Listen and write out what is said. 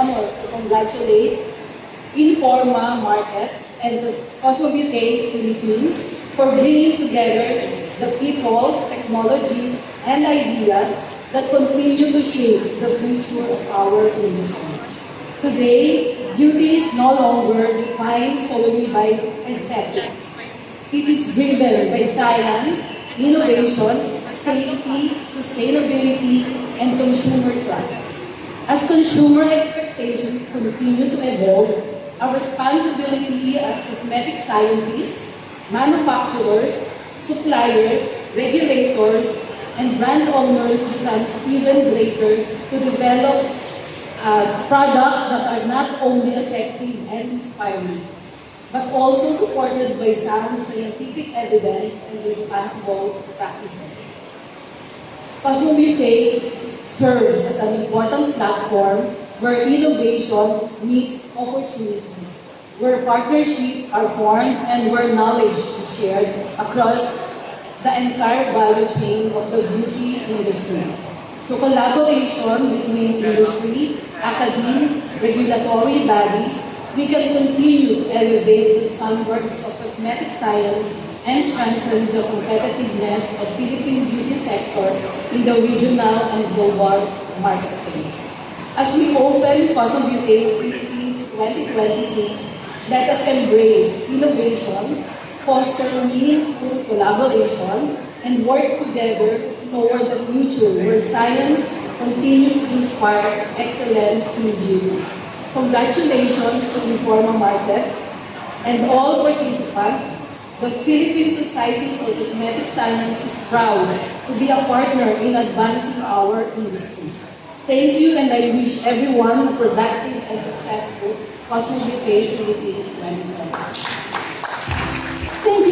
honor to congratulate Informa Markets and the Cosmobutate Philippines for bringing together the people, technologies, and ideas that continue to shape the future of our industry. Today, beauty is no longer defined solely by aesthetics. It is driven by science, innovation, safety, sustainability, and consumer trust. As consumer expectations continue to evolve, our responsibility as cosmetic scientists, manufacturers, suppliers, regulators, and brand owners becomes even greater to develop products that are not only effective and inspiring, but also supported by sound scientific evidence and responsible practices. Cosmobutate serves as an important platform where innovation meets opportunity, where partnerships are formed, and where knowledge is shared across the entire value chain of the beauty industry. Through collaboration between industry, academia, regulatory bodies, we can continue to elevate the standards of cosmetic science and strengthen the competitiveness of Philippine beauty sector in the regional and global marketplace. As we open Cosmobutate Philippines 2026, let us embrace innovation, foster meaningful collaboration, and work together toward the future where science continues to inspire excellence in beauty. Congratulations to Informa Markets and all participants. The Philippine Society for Cosmetic Science is proud to be a partner in advancing our industry. Thank you, and I wish everyone a productive and successful Cosmobutate Philippines 2020.